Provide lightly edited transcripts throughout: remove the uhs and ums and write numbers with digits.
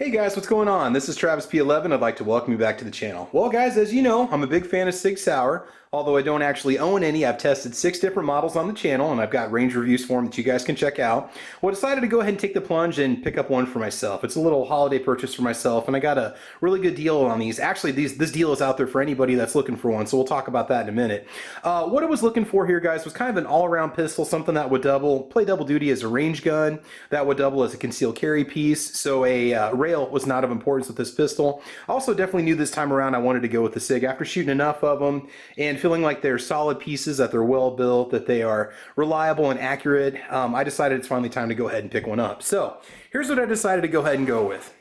Hey guys, what's going on? This is travisp11. I'd like to welcome you back to the channel. Well guys, as you know, I'm a big fan of SIG Sauer. Although I don't actually own any, I've tested 6 different models on the channel and I've got range reviews for them that you guys can check out. Well, I decided to go ahead and take the plunge and pick up one for myself. It's a little holiday purchase for myself and I got a really good deal on these. Actually, this deal is out there for anybody that's looking for one, so we'll talk about that in a minute. What I was looking for here, guys, was kind of an all-around pistol, something that would play double duty as a range gun, that would double as a concealed carry piece, so a rail was not of importance with this pistol. Also, definitely knew this time around I wanted to go with the SIG after shooting enough of them and feeling like they're solid pieces, that they're well built, that they are reliable and accurate. I decided it's finally time to go ahead and pick one up. So here's what I decided to go ahead and go with.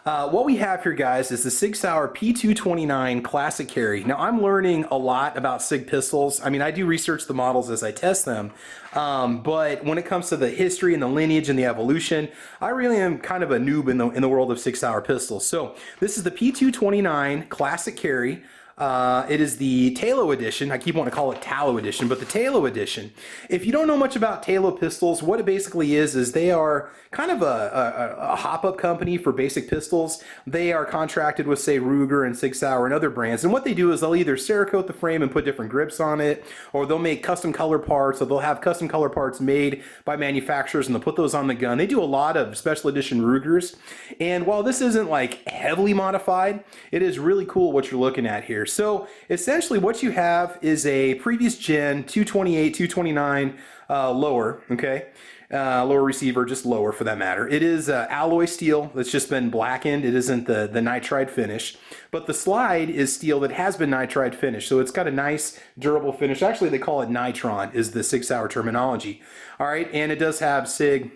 What we have here, guys, is the SIG Sauer P229 Classic Carry. Now, I'm learning a lot about SIG pistols. I mean, I do research the models as I test them, but when it comes to the history and the lineage and the evolution, I really am kind of a noob in the world of SIG Sauer pistols. So this is the P229 Classic Carry. It is the Talo edition. I keep wanting to call it Talo edition, but the Talo edition. If you don't know much about Talo pistols, what it basically is they are kind of a hop-up company for basic pistols. They are contracted with, say, Ruger and SIG Sauer and other brands, and what they do is they'll either Cerakote the frame and put different grips on it, or they'll make custom color parts, or they'll have custom color parts made by manufacturers and they'll put those on the gun. They do a lot of special edition Rugers, and while this isn't like heavily modified, it is really cool what you're looking at here. So essentially what you have is a previous gen 228, 229 lower, okay? Lower receiver, just lower for that matter. It is alloy steel that's just been blackened. It isn't the nitride finish, but the slide is steel that has been nitride finished. So it's got a nice durable finish. Actually, they call it nitron is the SIG Sauer terminology. All right, and it does have SIG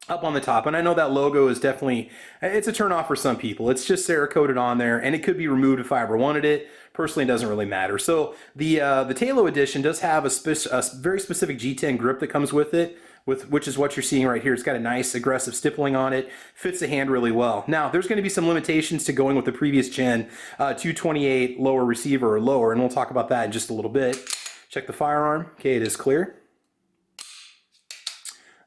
up on the top, and I know that logo is definitely, it's a turn off for some people. It's just Cerakoted on there, and it could be removed if I ever wanted it. Personally, it doesn't really matter. So the Talo edition does have a very specific G10 grip that comes with it, which is what you're seeing right here. It's got a nice aggressive stippling on it, fits the hand really well. Now, there's going to be some limitations to going with the previous gen 228 lower receiver or lower, and we'll talk about that in just a little bit. Check the firearm. Okay, it is clear.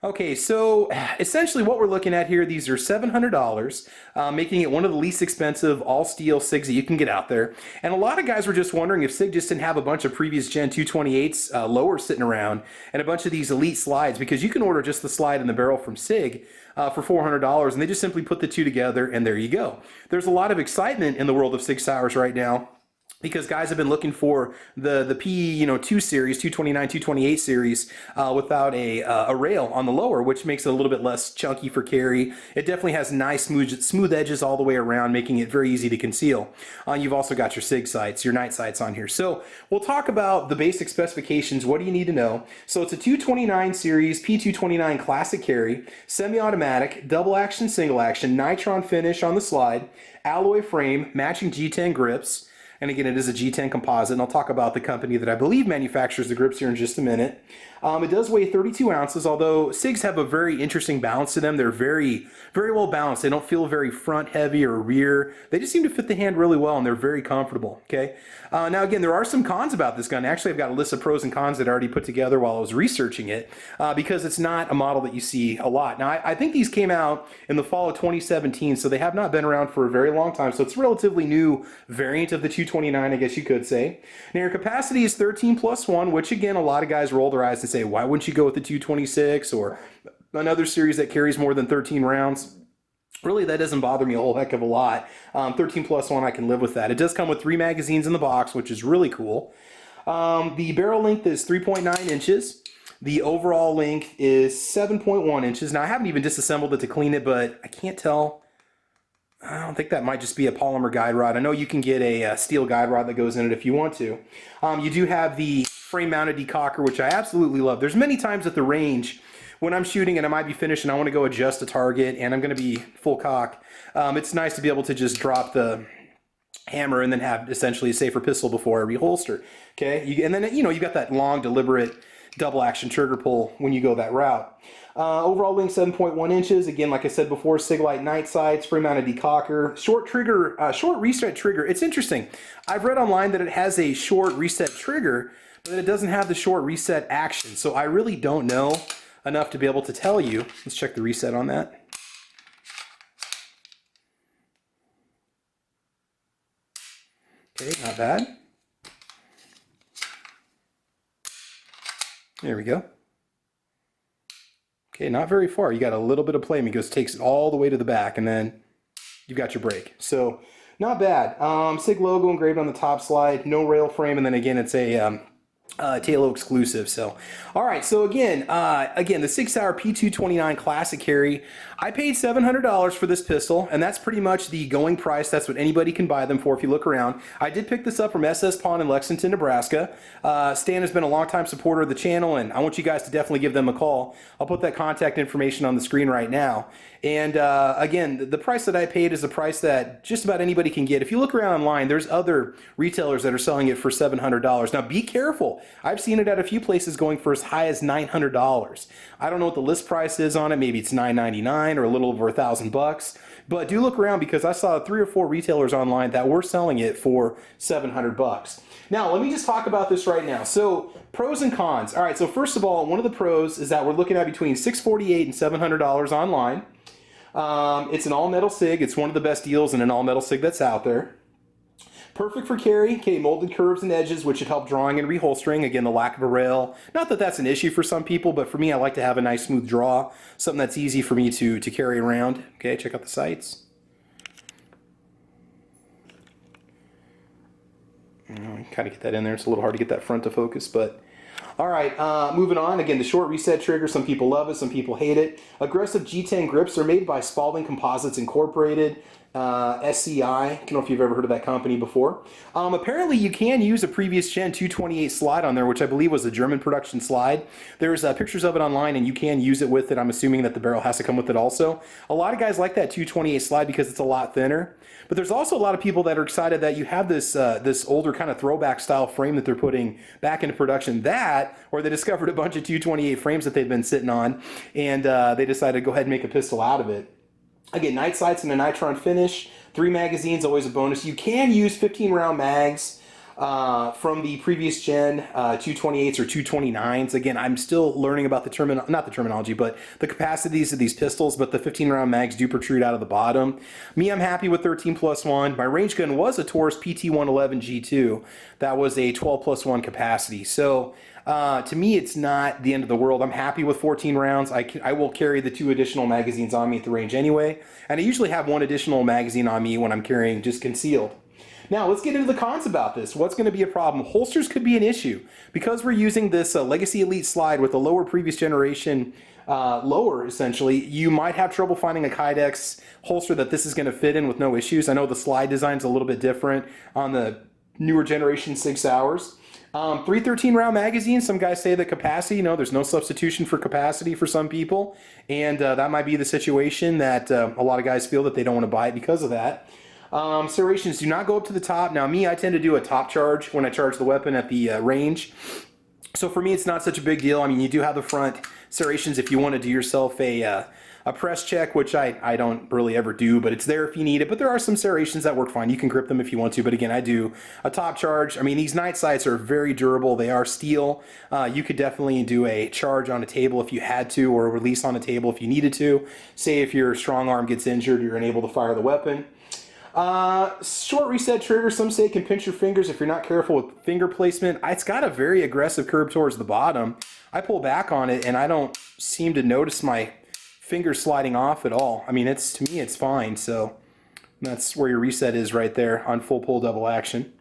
Okay, so essentially what we're looking at here, these are $700, making it one of the least expensive all-steel SIGs that you can get out there. And a lot of guys were just wondering if SIG just didn't have a bunch of previous gen 228s lower sitting around and a bunch of these elite slides, because you can order just the slide and the barrel from SIG for $400, and they just simply put the two together, and there you go. There's a lot of excitement in the world of SIG Sauers right now, because guys have been looking for the P2 series, 229, 228 series without a rail on the lower, which makes it a little bit less chunky for carry. It definitely has nice smooth edges all the way around, making it very easy to conceal. You've also got your SIG sights, your night sights on here. So we'll talk about the basic specifications. What do you need to know? So it's a 229 series, P229 Classic Carry, semi-automatic, double action, single action, nitron finish on the slide, alloy frame, matching G10 grips. And again, it is a G10 composite, and I'll talk about the company that I believe manufactures the grips here in just a minute. It does weigh 32 ounces, although SIGs have a very interesting balance to them. They're very, very well balanced. They don't feel very front heavy or rear. They just seem to fit the hand really well, and they're very comfortable, okay? Now again, there are some cons about this gun. Actually, I've got a list of pros and cons that I already put together while I was researching it, because it's not a model that you see a lot. Now, I think these came out in the fall of 2017, so they have not been around for a very long time, so it's a relatively new variant of the 229, I guess you could say. Now, your capacity is 13+1, which again, a lot of guys roll their eyes and say, why wouldn't you go with the 226 or another series that carries more than 13 rounds? Really, that doesn't bother me a whole heck of a lot. 13+1, I can live with that. It does come with 3 magazines in the box, which is really cool. The barrel length is 3.9 inches. The overall length is 7.1 inches. Now, I haven't even disassembled it to clean it, but I can't tell. I don't think that might just be a polymer guide rod. I know you can get a steel guide rod that goes in it if you want to. You do have the frame-mounted decocker, which I absolutely love. There's many times at the range when I'm shooting and I might be finished and I want to go adjust a target and I'm going to be full cock. It's nice to be able to just drop the hammer and then have essentially a safer pistol before I reholster. Okay, and then you've got that long, deliberate double action trigger pull when you go that route. Overall length 7.1 inches. Again, like I said before, SIG-Lite night sights, frame-mounted decocker, short trigger, short reset trigger. It's interesting. I've read online that it has a short reset trigger, but it doesn't have the short reset action. So I really don't know enough to be able to tell you. Let's check the reset on that. Okay, not bad. There we go. Okay, not very far. You got a little bit of play because it takes it all the way to the back, and then you've got your brake. So not bad. SIG logo engraved on the top slide, no rail frame, and then again it's a Talo exclusive. So all right, so again the SIG Sauer P229 classic carry, I paid $700 for this pistol, and that's pretty much the going price. That's what anybody can buy them for if you look around. I did pick this up from SS Pawn in Lexington, Nebraska. Stan has been a longtime supporter of the channel, and I want you guys to definitely give them a call. I'll put that contact information on the screen right now. And again, the price that I paid is a price that just about anybody can get. If you look around online, there's other retailers that are selling it for $700. Now be careful. I've seen it at a few places going for as high as $900. I don't know what the list price is on it. Maybe it's $999 or a little over $1,000. But do look around because I saw 3 or 4 retailers online that were selling it for $700. Now, let me just talk about this right now. So, pros and cons. All right, so first of all, one of the pros is that we're looking at between $648 and $700 online. It's an all-metal SIG. It's one of the best deals in an all-metal SIG that's out there. Perfect for carry. Okay, molded curves and edges, which should help drawing and reholstering. Again, the lack of a rail. Not that that's an issue for some people, but for me, I like to have a nice smooth draw. Something that's easy for me to carry around. Okay, check out the sights. Kind of get that in there. It's a little hard to get that front to focus, but all right, moving on. Again, the short reset trigger. Some people love it, some people hate it. Aggressive G10 grips are made by Spalding Composites Incorporated. SCI. I don't know if you've ever heard of that company before. Apparently you can use a previous gen 228 slide on there, which I believe was a German production slide. There's pictures of it online and you can use it with it. I'm assuming that the barrel has to come with it also. A lot of guys like that 228 slide because it's a lot thinner. But there's also a lot of people that are excited that you have this this older kind of throwback style frame that they're putting back into production. That, or they discovered a bunch of 228 frames that they've been sitting on, and they decided to go ahead and make a pistol out of it. Again, night sights and a nitron finish. 3 magazines, always a bonus. You can use 15 round mags from the previous gen 228s or 229s. Again, I'm still learning about the not the terminology, but the capacities of these pistols, but the 15 round mags do protrude out of the bottom. Me, I'm happy with 13+1. My range gun was a Taurus PT111 G2. That was a 12+1 capacity. So to me, it's not the end of the world. I'm happy with 14 rounds. I will carry the 2 additional magazines on me at the range anyway. And I usually have 1 additional magazine on me when I'm carrying just concealed. Now, let's get into the cons about this. What's going to be a problem? Holsters could be an issue. Because we're using this Legacy Elite slide with a lower previous generation lower, essentially, you might have trouble finding a Kydex holster that this is going to fit in with no issues. I know the slide design's a little bit different on the newer generation SIG Sauers. 313 round magazines, some guys say the capacity, there's no substitution for capacity for some people, and that might be the situation that a lot of guys feel that they don't want to buy it because of that. Serrations do not go up to the top. Now me, I tend to do a top charge when I charge the weapon at the range. So for me, it's not such a big deal. I mean, you do have the front serrations if you want to do yourself a press check, which I don't really ever do, but it's there if you need it. But there are some serrations that work fine. You can grip them if you want to, but again, I do a top charge. I mean, these night sights are very durable. They are steel. You could definitely do a charge on a table if you had to, or a release on a table if you needed to. Say if your strong arm gets injured, you're unable to fire the weapon. Short reset trigger, some say it can pinch your fingers if you're not careful with finger placement. It's got a very aggressive curve towards the bottom. I pull back on it and I don't seem to notice my fingers sliding off at all. I mean, to me it's fine. So that's where your reset is right there on full pull double action.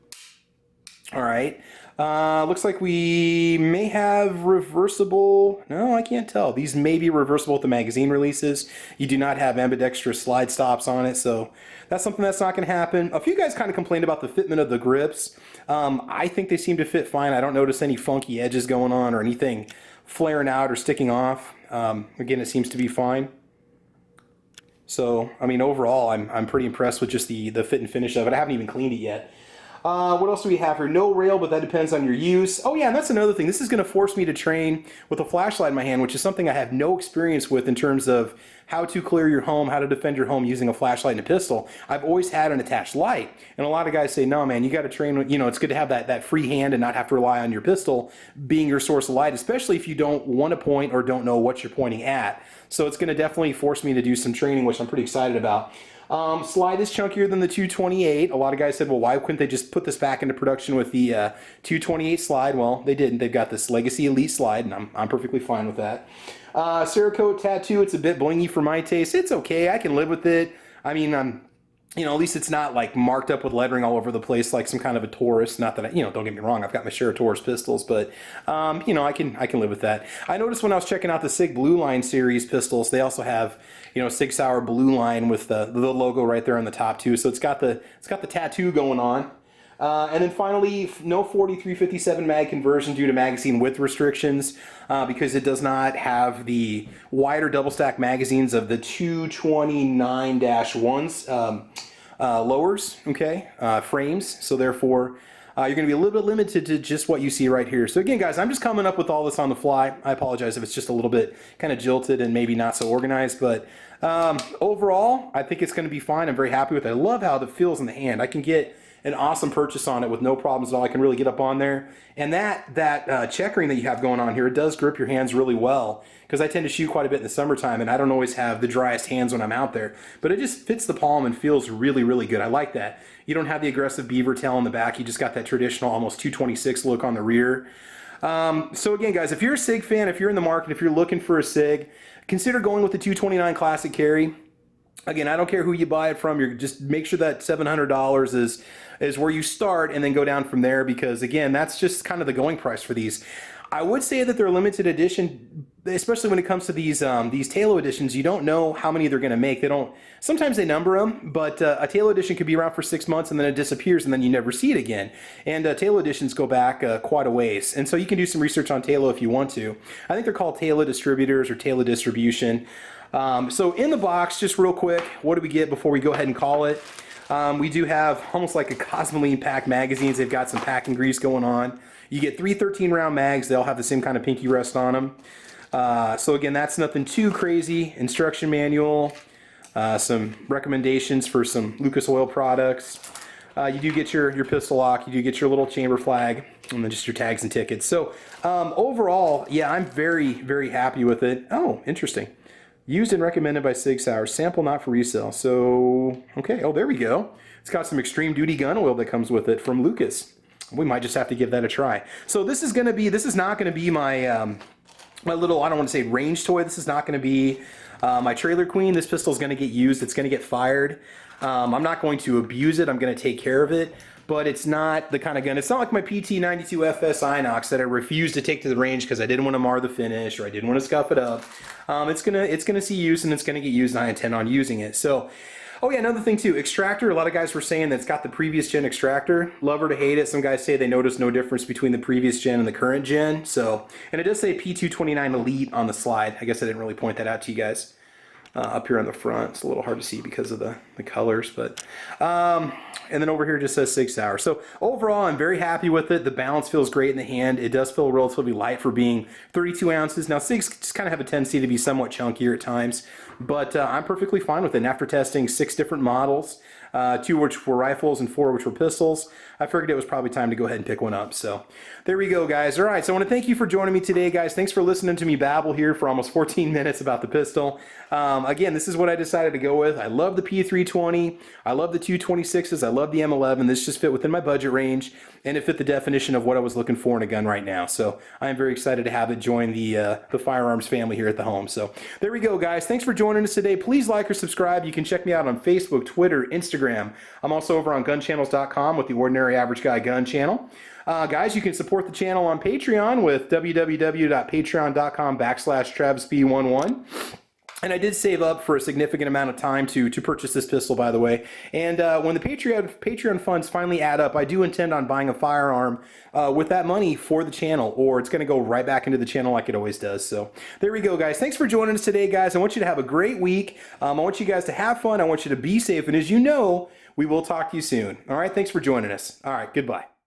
All right. Looks like we may have reversible. No, I can't tell. These may be reversible with the magazine releases. You do not have ambidextrous slide stops on it, so that's something that's not going to happen. A few guys kind of complained about the fitment of the grips. I think they seem to fit fine. I don't notice any funky edges going on or anything flaring out or sticking off. Again, it seems to be fine. So, I mean, overall, I'm pretty impressed with just the fit and finish of it. I haven't even cleaned it yet. What else do we have here? No rail, but that depends on your use. Oh yeah, and that's another thing. This is going to force me to train with a flashlight in my hand, which is something I have no experience with in terms of how to clear your home, how to defend your home using a flashlight and a pistol. I've always had an attached light. And a lot of guys say, no man, you got to train with, it's good to have that free hand and not have to rely on your pistol being your source of light, especially if you don't want to point or don't know what you're pointing at. So it's going to definitely force me to do some training, which I'm pretty excited about. Slide is chunkier than the 228. A lot of guys said, well, why couldn't they just put this back into production with the 228 slide? Well, they didn't. They've got this Legacy Elite slide, and I'm perfectly fine with that. Cerakote tattoo, it's a bit blingy for my taste. It's okay. I can live with it. I mean, you know, at least it's not like marked up with lettering all over the place like some kind of a Taurus. Not that I, you know, don't get me wrong, I've got my share of Taurus pistols, but you know, I can live with that. I noticed when I was checking out the SIG Blue Line series pistols, they also have, you know, SIG Sauer Blue Line with the logo right there on the top too. So it's got the tattoo going on. And then finally, no 43-57 mag conversion due to magazine width restrictions because it does not have the wider double stack magazines of the 229-1s lowers, okay, frames. So therefore, you're going to be a little bit limited to just what you see right here. So again, guys, I'm just coming up with all this on the fly. I apologize if it's just a little bit kind of jilted and maybe not so organized, but overall, I think it's going to be fine. I'm very happy with it. I love how it feels in the hand. I can get an awesome purchase on it with no problems at all. I can really get up on there. And that checkering that you have going on here, it does grip your hands really well because I tend to shoot quite a bit in the summertime and I don't always have the driest hands when I'm out there. But it just fits the palm and feels really, really good. I like that. You don't have the aggressive beaver tail in the back. You just got that traditional almost 226 look on the rear. So again, guys, if you're a SIG fan, if you're in the market, if you're looking for a SIG, consider going with the 229 Classic Carry. Again, I don't care who you buy it from. You're just make sure that $700 is where you start and then go down from there because, again, that's just kind of the going price for these. I would say that they're limited edition, especially when it comes to these Talo editions. You don't know how many they're going to make. They don't. Sometimes they number them, but a Talo edition could be around for 6 months and then it disappears and then you never see it again. And Talo editions go back quite a ways. And so you can do some research on Talo if you want to. I think they're called Talo distributors or Talo distribution. So in the box, just real quick, what do we get before we go ahead and call it? We do have almost like a Cosmoline pack magazines. They've got some packing grease going on. You get 3 13-round mags. They all have the same kind of pinky rest on them. So again, that's nothing too crazy. Instruction manual, some recommendations for some Lucas Oil products. You do get your pistol lock. You do get your little chamber flag, and then just your tags and tickets. So overall, yeah, I'm very, very happy with it. Oh, interesting. Used and recommended by SIG Sauer. Sample not for resale. So, okay. Oh, there we go. It's got some extreme duty gun oil that comes with it from Lucas. We might just have to give that a try. So this is not going to be my my little, I don't want to say range toy. This is not going to be my Trailer Queen. This pistol is going to get used. It's going to get fired. I'm not going to abuse it. I'm going to take care of it. But it's not the kind of gun. It's not like my PT92 FS Inox that I refused to take to the range because I didn't want to mar the finish or I didn't want to scuff it up. It's gonna see use and it's gonna get used, and I intend on using it. So, oh yeah, another thing too, extractor. A lot of guys were saying that it's got the previous gen extractor. Love her to hate it. Some guys say they notice no difference between the previous gen and the current gen. So, and it does say P229 Elite on the slide. I guess I didn't really point that out to you guys. Up here on the front, it's a little hard to see because of the colors, but and then over here it just says SIG Sauer. So overall, I'm very happy with it. The balance feels great in the hand. It does feel relatively light for being 32 ounces. Now SIGs just kind of have a tendency to be somewhat chunkier at times, but I'm perfectly fine with it. And after testing 6 different models, 2 which were rifles and 4 which were pistols, I figured it was probably time to go ahead and pick one up. So there we go, guys. All right, so I want to thank you for joining me today, guys. Thanks for listening to me babble here for almost 14 minutes about the pistol. Again, this is what I decided to go with. I love the P320. I love the 226s. I love the M11. This just fit within my budget range, and it fit the definition of what I was looking for in a gun right now. So I am very excited to have it join the firearms family here at the home. So there we go, guys. Thanks for joining us today. Please like or subscribe. You can check me out on Facebook, Twitter, Instagram. I'm also over on gunchannels.com with the Ordinary Average Guy Gun channel. Guys, you can support the channel on Patreon with www.patreon.com/travisp11. And I did save up for a significant amount of time to purchase this pistol, by the way. And when the Patreon funds finally add up, I do intend on buying a firearm with that money for the channel, or it's going to go right back into the channel like it always does. So there we go, guys. Thanks for joining us today, guys. I want you to have a great week. I want you guys to have fun. I want you to be safe. And as you know, we will talk to you soon. All right, thanks for joining us. All right, goodbye.